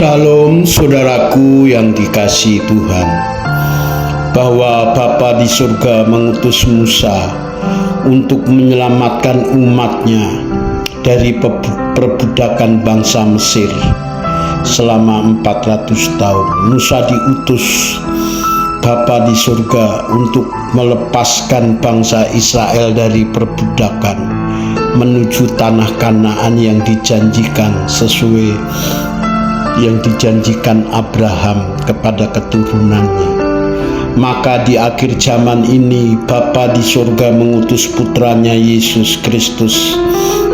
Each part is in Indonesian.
Shalom saudaraku yang dikasihi Tuhan, bahwa Bapa di surga mengutus Musa untuk menyelamatkan umatnya dari perbudakan bangsa Mesir selama 400 tahun. Musa diutus Bapa di surga untuk melepaskan bangsa Israel dari perbudakan menuju tanah Kanaan yang dijanjikan sesuai yang dijanjikan Abraham kepada keturunannya. Maka di akhir zaman ini Bapa di surga mengutus putranya Yesus Kristus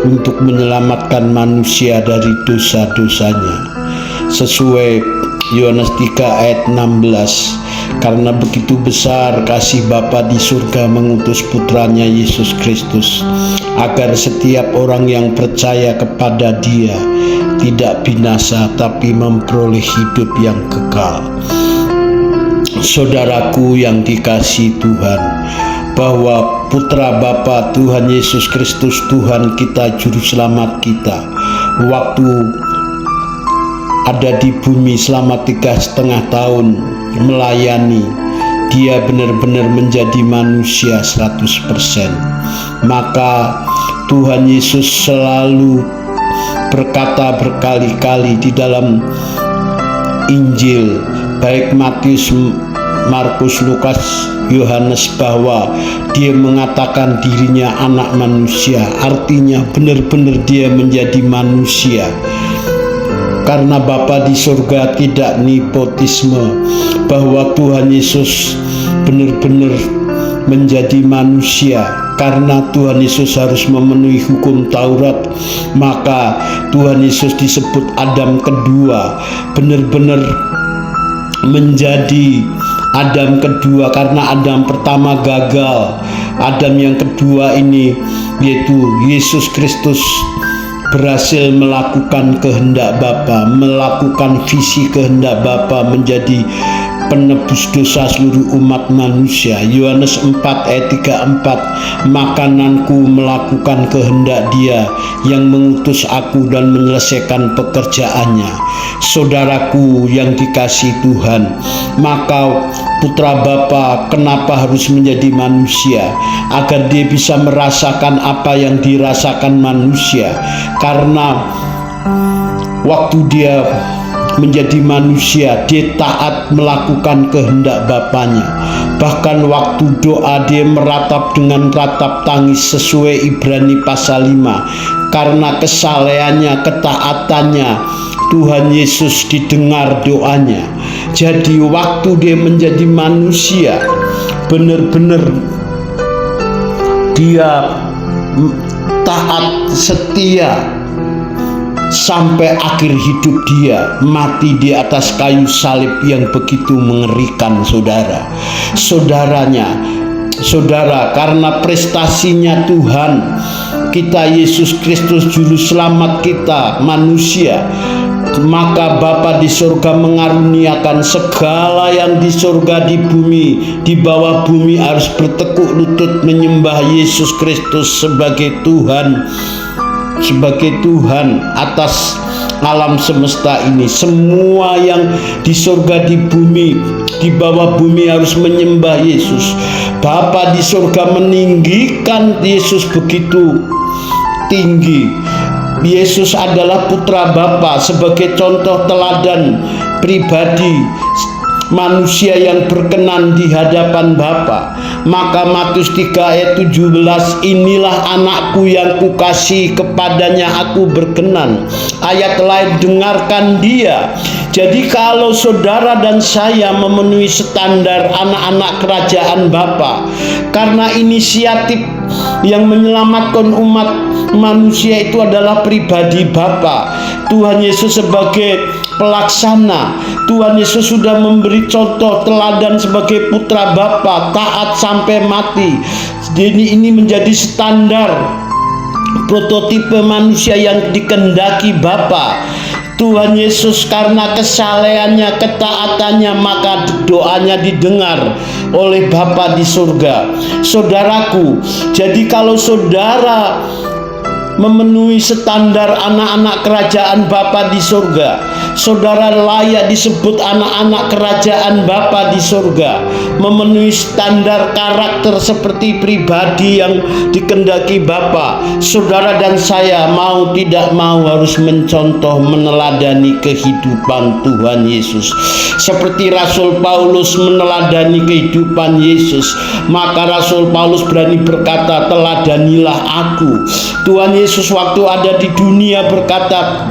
untuk menyelamatkan manusia dari dosa-dosanya. Sesuai Yohanes 3 ayat 16, karena begitu besar kasih Bapa di surga mengutus putranya Yesus Kristus, agar setiap orang yang percaya kepada Dia tidak binasa tapi memperoleh hidup yang kekal. Saudaraku yang dikasihi Tuhan, bahwa putra Bapa Tuhan Yesus Kristus, Tuhan kita, juru selamat kita, waktu ada di bumi selama 3,5 tahun melayani, Dia benar-benar menjadi manusia 100%. Maka Tuhan Yesus selalu berkata berkali-kali di dalam Injil, baik Matius, Markus, Lukas, Yohanes, bahwa Dia mengatakan dirinya anak manusia. Artinya benar-benar Dia menjadi manusia. Karena Bapa di surga tidak nepotisme, bahwa Tuhan Yesus benar-benar menjadi manusia. Karena Tuhan Yesus harus memenuhi hukum Taurat, maka Tuhan Yesus disebut Adam kedua, benar-benar menjadi Adam kedua, karena Adam pertama gagal. Adam yang kedua ini, yaitu Yesus Kristus, berhasil melakukan kehendak Bapa, melakukan visi kehendak Bapa, menjadi penebus dosa seluruh umat manusia. Yohanes 4 ayat 34, makananku melakukan kehendak Dia yang mengutus aku dan menyelesaikan pekerjaannya. Saudaraku yang dikasihi Tuhan, maka putra Bapa kenapa harus menjadi manusia? Agar Dia bisa merasakan apa yang dirasakan manusia. Karena waktu Dia menjadi manusia, Dia taat melakukan kehendak Bapanya. Bahkan waktu doa Dia meratap dengan ratap tangis sesuai Ibrani pasal 5. Karena kesalehannya, ketaatannya, Tuhan Yesus didengar doanya. Jadi waktu Dia menjadi manusia, benar-benar Dia taat setia sampai akhir hidup Dia, mati di atas kayu salib yang begitu mengerikan. Saudara, karena prestasinya Tuhan kita Yesus Kristus, juru selamat kita manusia, maka Bapa di surga mengaruniakan segala yang di surga, di bumi, di bawah bumi harus bertekuk lutut menyembah Yesus Kristus sebagai Tuhan atas alam semesta ini. Semua yang di surga, di bumi, di bawah bumi harus menyembah Yesus. Bapa di surga meninggikan Yesus begitu tinggi. Yesus adalah putra Bapa sebagai contoh teladan pribadi manusia yang berkenan di hadapan Bapa. Maka Matius 3 ayat 17, inilah anakku yang kukasihi, kepadanya aku berkenan. Ayat lain, dengarkan Dia. Jadi kalau saudara dan saya memenuhi standar anak-anak kerajaan Bapa, karena inisiatif yang menyelamatkan umat manusia itu adalah pribadi Bapa. Tuhan Yesus sebagai pelaksana, Tuhan Yesus sudah memberi contoh teladan sebagai putra Bapa, taat sampai mati. Jadi ini menjadi standar prototipe manusia yang dikehendaki Bapa. Tuhan Yesus karena kesalehannya, ketaatannya, maka doanya didengar oleh Bapa di surga. Saudaraku, jadi kalau saudara memenuhi standar anak-anak kerajaan Bapa di surga, saudara layak disebut anak-anak kerajaan Bapa di surga, memenuhi standar karakter seperti pribadi yang dikehendaki Bapa. Saudara dan saya mau tidak mau harus mencontoh, meneladani kehidupan Tuhan Yesus. Seperti Rasul Paulus meneladani kehidupan Yesus, maka Rasul Paulus berani berkata, teladanilah aku. Tuhan Yesus waktu ada di dunia berkata,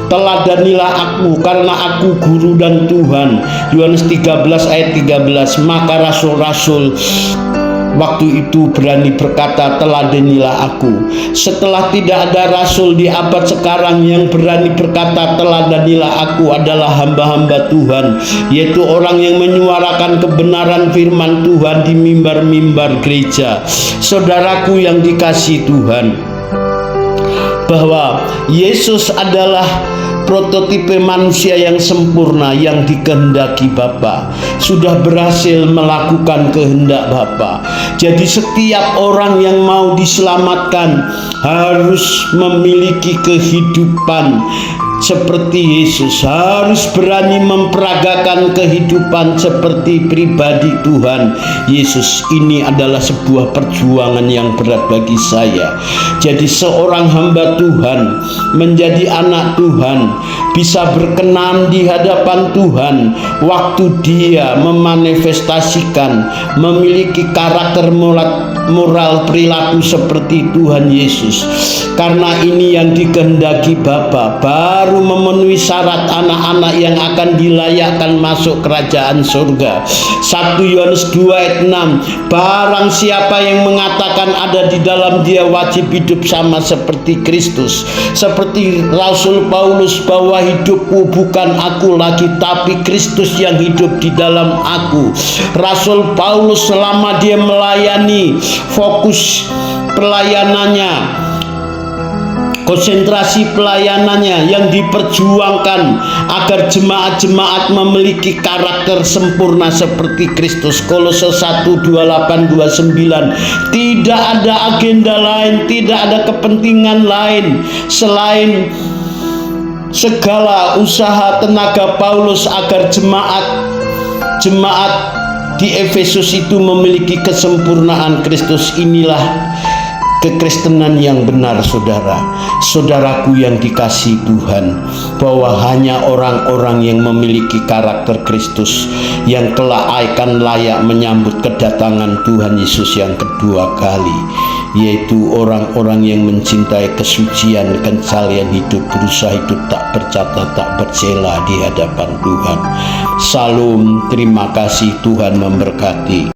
teladanilah aku karena aku guru dan Tuhan. Yohanes 13 ayat 13. Maka rasul-rasul waktu itu berani berkata, teladanilah aku. Setelah tidak ada rasul di abad sekarang yang berani berkata, teladanilah aku, adalah hamba-hamba Tuhan, yaitu orang yang menyuarakan kebenaran firman Tuhan di mimbar-mimbar gereja. Saudaraku yang dikasihi Tuhan, bahwa Yesus adalah prototipe manusia yang sempurna yang dikehendaki Bapa, sudah berhasil melakukan kehendak Bapa. Jadi setiap orang yang mau diselamatkan harus memiliki kehidupan seperti Yesus, harus berani memperagakan kehidupan seperti pribadi Tuhan Yesus. Ini adalah sebuah perjuangan yang berat bagi saya. Jadi seorang hamba Tuhan, menjadi anak Tuhan, bisa berkenan di hadapan Tuhan waktu dia memanifestasikan, memiliki karakter moral perilaku seperti Tuhan Yesus. Karena ini yang dikehendaki Bapa, baru memenuhi syarat anak-anak yang akan dilayakkan masuk kerajaan surga. 1 Yohanes 2 ayat 6. Barang siapa yang mengatakan ada di dalam dia wajib hidup sama seperti Kristus. Seperti Rasul Paulus, bahwa hidupku bukan aku lagi tapi Kristus yang hidup di dalam aku. Rasul Paulus selama dia melayani, fokus pelayanannya, konsentrasi pelayanannya yang diperjuangkan agar jemaat-jemaat memiliki karakter sempurna seperti Kristus. Kolose 1:28-29. Tidak ada agenda lain, tidak ada kepentingan lain selain segala usaha tenaga Paulus agar jemaat di Efesus itu memiliki kesempurnaan Kristus. Inilah kekristenan yang benar, saudaraku yang dikasihi Tuhan, bahwa hanya orang-orang yang memiliki karakter Kristus yang kelak akan layak menyambut kedatangan Tuhan Yesus yang kedua kali, yaitu orang-orang yang mencintai kesucian, kencalian hidup, berusaha hidup tak bercatat, tak bercela di hadapan Tuhan. Salam, terima kasih, Tuhan memberkati.